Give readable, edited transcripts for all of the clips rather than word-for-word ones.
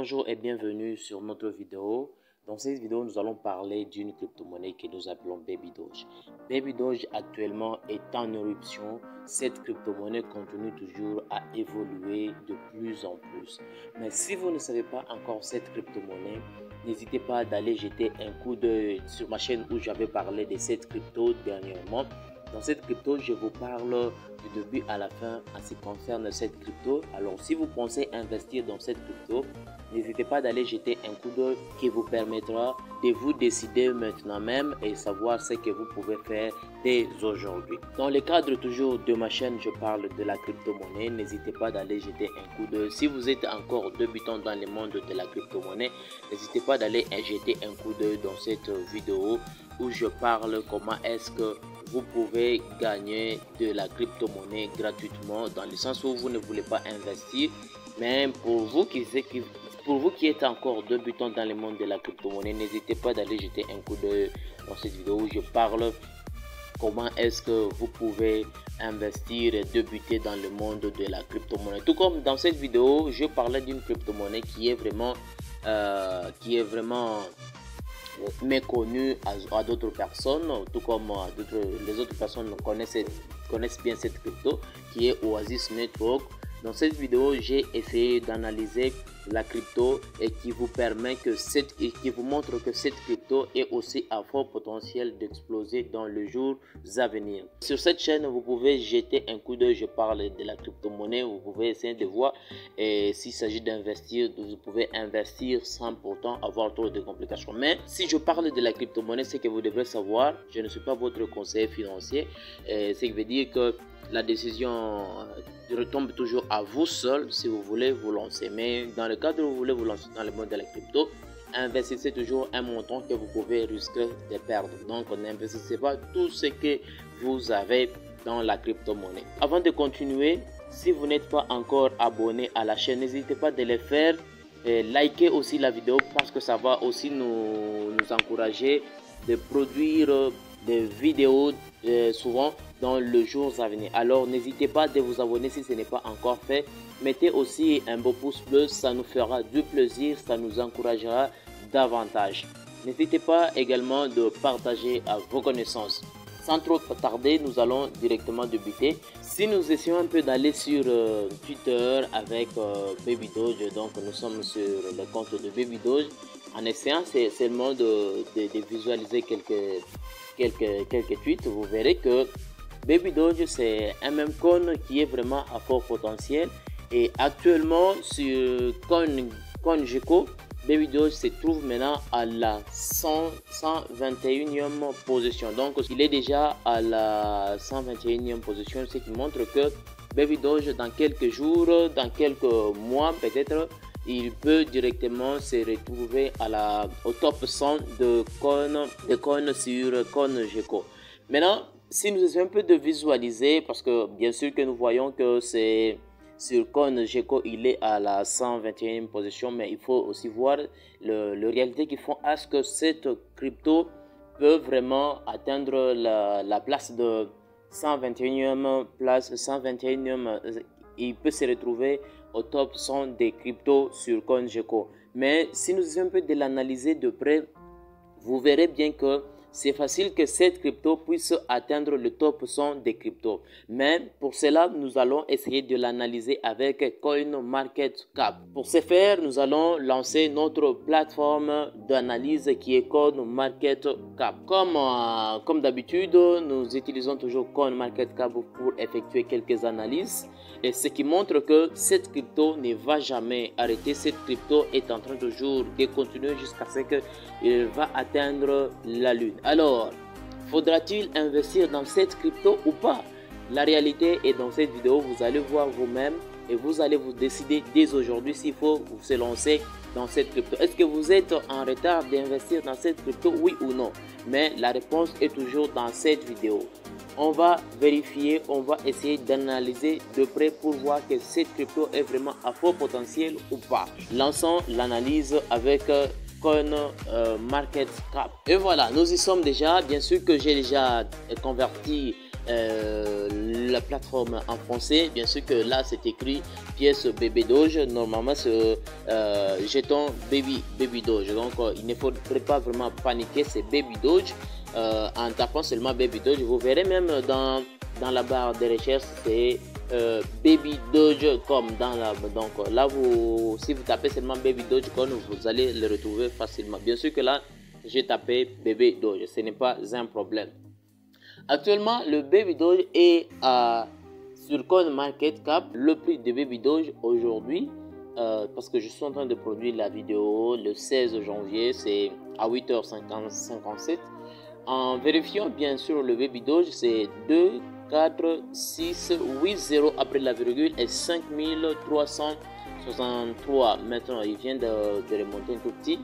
Bonjour et bienvenue sur notre vidéo. Dans cette vidéo, nous allons parler d'une crypto-monnaie que nous appelons Baby Doge. Baby Doge actuellement est en éruption. Cette crypto-monnaie continue toujours à évoluer de plus en plus. Mais si vous ne savez pas encore cette crypto-monnaie, n'hésitez pas d'aller jeter un coup d'œil sur ma chaîne où j'avais parlé de cette crypto dernièrement. Dans cette crypto, je vous parle du début à la fin en ce qui concerne cette crypto. Alors, si vous pensez investir dans cette crypto, n'hésitez pas d'aller jeter un coup d'œil qui vous permettra de vous décider maintenant même et savoir ce que vous pouvez faire dès aujourd'hui. Dans le cadre toujours de ma chaîne, je parle de la crypto-monnaie. N'hésitez pas d'aller jeter un coup d'œil. Si vous êtes encore débutant dans le monde de la crypto-monnaie, n'hésitez pas d'aller jeter un coup d'œil dans cette vidéo où je parle comment est-ce que vous pouvez gagner de la crypto-monnaie gratuitement, dans le sens où vous ne voulez pas investir. Mais pour vous qui êtes encore débutant dans le monde de la crypto-monnaie, n'hésitez pas d'aller jeter un coup d'œil dans cette vidéo où je parle comment est-ce que vous pouvez investir et débuter dans le monde de la crypto-monnaie. Tout comme dans cette vidéo, je parlais d'une crypto-monnaie qui est vraiment méconnu à d'autres personnes, tout comme les autres personnes connaissent bien cette crypto qui est Oasis Network. Dans cette vidéo, j'ai essayé d'analyser la crypto et qui vous montre que cette crypto est aussi à fort potentiel d'exploser dans les jours à venir. Sur cette chaîne, vous pouvez jeter un coup d'œil. Je parle de la crypto-monnaie. Vous pouvez essayer de voir, et s'il s'agit d'investir, vous pouvez investir sans pourtant avoir trop de complications. Mais si je parle de la crypto-monnaie, c'est que vous devrez savoir, je ne suis pas votre conseiller financier, ce qui veut dire que la décision retombe toujours à vous seul si vous voulez vous lancer. Mais dans le cadre où vous voulez vous lancer dans le monde de la crypto, investissez toujours un montant que vous pouvez risquer de perdre. Donc, n'investissez pas tout ce que vous avez dans la crypto-monnaie. Avant de continuer, si vous n'êtes pas encore abonné à la chaîne, n'hésitez pas de le faire. Et likez aussi la vidéo parce que ça va aussi nous encourager de produire des vidéos souvent dans les jours à venir. Alors n'hésitez pas de vous abonner si ce n'est pas encore fait. Mettez aussi un beau pouce bleu, ça nous fera du plaisir, ça nous encouragera davantage. N'hésitez pas également de partager à vos connaissances. Sans trop tarder, nous allons directement débuter. Si nous essayons un peu d'aller sur Twitter avec Baby Doge, donc nous sommes sur le compte de Baby Doge. En essayant seulement de visualiser quelques tweets, vous verrez que Baby Doge, c'est un meme coin qui est vraiment à fort potentiel. Et actuellement, sur CoinGecko, Baby Doge se trouve maintenant à la 121e position. Donc, il est déjà à la 121e position, ce qui montre que Baby Doge, dans quelques jours, dans quelques mois peut-être, il peut directement se retrouver au top 100 de coins sur CoinGecko. Maintenant, si nous essayons un peu de visualiser, parce que bien sûr que nous voyons que c'est sur CoinGecko, il est à la 121e position, mais il faut aussi voir le réalité qui font à ce que cette crypto peut vraiment atteindre la place de 121e place, 121e, il peut se retrouver au top 100 des cryptos sur CoinGecko. Mais si nous essayons un peu de l'analyser de près, vous verrez bien que c'est facile que cette crypto puisse atteindre le top 100 des cryptos. Mais pour cela, nous allons essayer de l'analyser avec CoinMarketCap. Pour ce faire, nous allons lancer notre plateforme d'analyse qui est CoinMarketCap. Comme d'habitude, nous utilisons toujours CoinMarketCap pour effectuer quelques analyses. Et ce qui montre que cette crypto ne va jamais arrêter. Cette crypto est en train toujours de continuer jusqu'à ce qu'elle va atteindre la lune. Alors, faudra-t-il investir dans cette crypto ou pas? La réalité est dans cette vidéo. Vous allez voir vous-même et vous allez vous décider dès aujourd'hui s'il faut se lancer dans cette crypto. Est-ce que vous êtes en retard d'investir dans cette crypto, oui ou non? Mais la réponse est toujours dans cette vidéo. On va vérifier, on va essayer d'analyser de près pour voir que cette crypto est vraiment à fort potentiel ou pas. Lançons l'analyse avec CoinMarketCap. Et voilà, nous y sommes déjà. Bien sûr que j'ai déjà converti la plateforme en français. Bien sûr que là c'est écrit pièce Baby Doge, normalement ce jeton Baby Doge, donc il ne faudrait pas vraiment paniquer, c'est Baby Doge. En tapant seulement Baby Doge, vous verrez même dans la barre de recherche c'est Baby Doge comme dans la, donc là si vous tapez seulement Baby Doge comme vous allez le retrouver facilement. Bien sûr que là j'ai tapé Baby Doge, ce n'est pas un problème. Actuellement le Baby Doge est sur CoinMarketCap. Le prix de Baby Doge aujourd'hui, parce que je suis en train de produire la vidéo le 16 janvier, c'est à 8h57. En vérifiant bien sûr le Baby Doge, c'est 2 4 6 8 0 après la virgule et 5363. Maintenant il vient de remonter un tout petit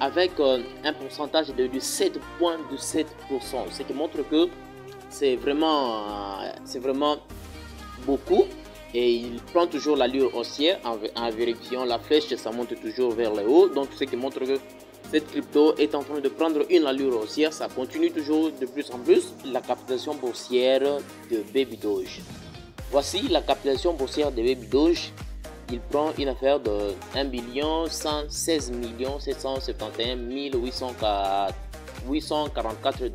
avec un pourcentage de 7,7%, ce qui montre que c'est vraiment beaucoup, et il prend toujours l'allure haussière. En vérifiant la flèche, ça monte toujours vers le haut, donc ce qui montre que cette crypto est en train de prendre une allure haussière. Ça continue toujours de plus en plus. La capitalisation boursière de Baby Doge. Voici la capitalisation boursière de Baby Doge. Il prend une affaire de 1 116 771 844 $.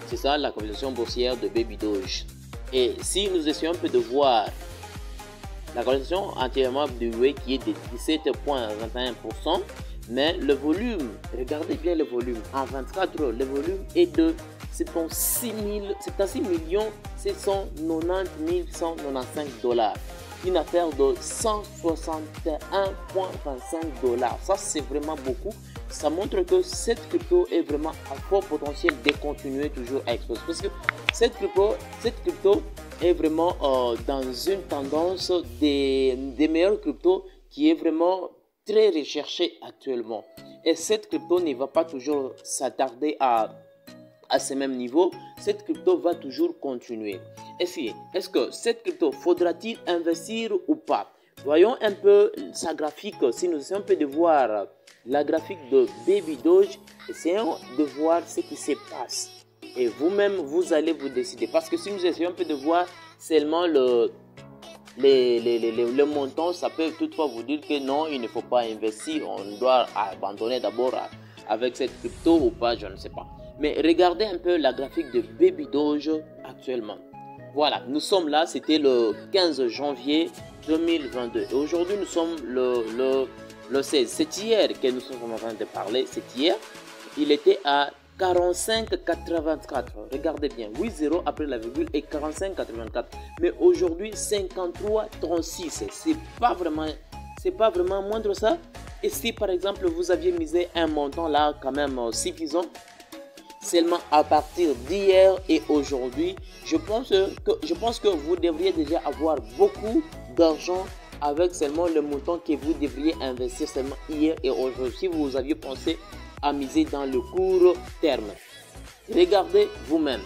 C'est ça la capitalisation boursière de Baby Doge. Et si nous essayons un peu de voir la capitalisation entièrement dévouée qui est de 17,21%, mais le volume, regardez bien le volume, en 24 heures, le volume est de 76 790 195 $. Une affaire de 161,25 $. Ça, c'est vraiment beaucoup. Ça montre que cette crypto est vraiment à fort potentiel de continuer toujours à exploser. Parce que cette crypto est vraiment dans une tendance des meilleures cryptos qui est vraiment très recherchée actuellement. Et cette crypto ne va pas toujours s'attarder à ce même niveau. Cette crypto va toujours continuer. Est-ce que cette crypto faudra-t-il investir ou pas? Voyons un peu sa graphique. Si nous essayons un peu de voir la graphique de Baby Doge, essayons de voir ce qui se passe. Et vous-même, vous allez vous décider. Parce que si nous essayons un peu de voir seulement le montant, ça peut toutefois vous dire que non, il ne faut pas investir. On doit abandonner d'abord avec cette crypto ou pas, je ne sais pas. Mais regardez un peu la graphique de Baby Doge actuellement. Voilà, nous sommes là, c'était le 15 janvier 2022. Et aujourd'hui, nous sommes le 16. C'est hier que nous sommes en train de parler. C'est hier. Il était à 45,84. Regardez bien, 8,0 après la virgule et 45,84. Mais aujourd'hui, 53,36. C'est pas vraiment moindre ça. Et si par exemple vous aviez misé un montant là quand même suffisant, seulement à partir d'hier et aujourd'hui, je pense que vous devriez déjà avoir beaucoup d'argent avec seulement le montant que vous devriez investir seulement hier et aujourd'hui si vous aviez pensé à miser dans le court terme. Regardez vous-même.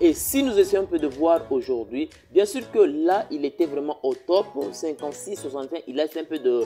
Et si nous essayons un peu de voir aujourd'hui, bien sûr que là, il était vraiment au top, 56, 61, il laisse un peu de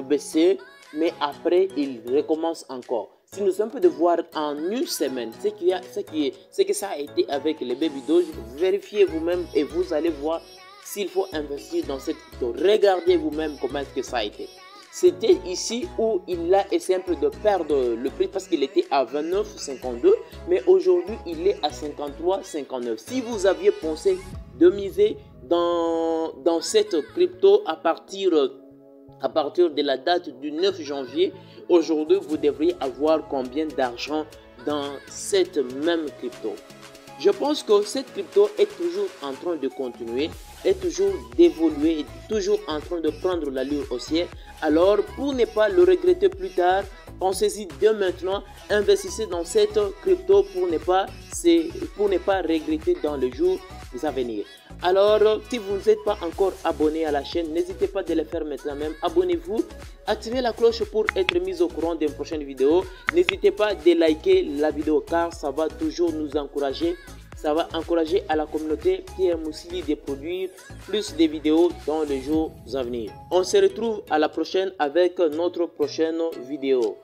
baisser, mais après, il recommence encore. Si nous sommes un peu de voir en une semaine ce que ça a été avec les Baby Doge, vérifiez vous-même et vous allez voir s'il faut investir dans cette crypto. Regardez vous-même comment est-ce que ça a été. C'était ici où il a essayé un peu de perdre le prix parce qu'il était à 29,52, mais aujourd'hui il est à 53,59. Si vous aviez pensé de miser dans cette crypto à partir de la date du 9 janvier, aujourd'hui vous devriez avoir combien d'argent dans cette même crypto? Je pense que cette crypto est toujours en train de continuer, est toujours d'évoluer, est toujours en train de prendre l'allure haussière. Alors, pour ne pas le regretter plus tard, pensez-y dès maintenant, investissez dans cette crypto pour ne pas regretter dans les jours à venir. Alors, si vous n'êtes pas encore abonné à la chaîne, n'hésitez pas de le faire maintenant même. Abonnez-vous, activez la cloche pour être mis au courant d'une prochaine vidéo. N'hésitez pas de liker la vidéo car ça va toujours nous encourager. Ça va encourager à la communauté Pierre Moussili de produire plus de vidéos dans les jours à venir. On se retrouve à la prochaine avec notre prochaine vidéo.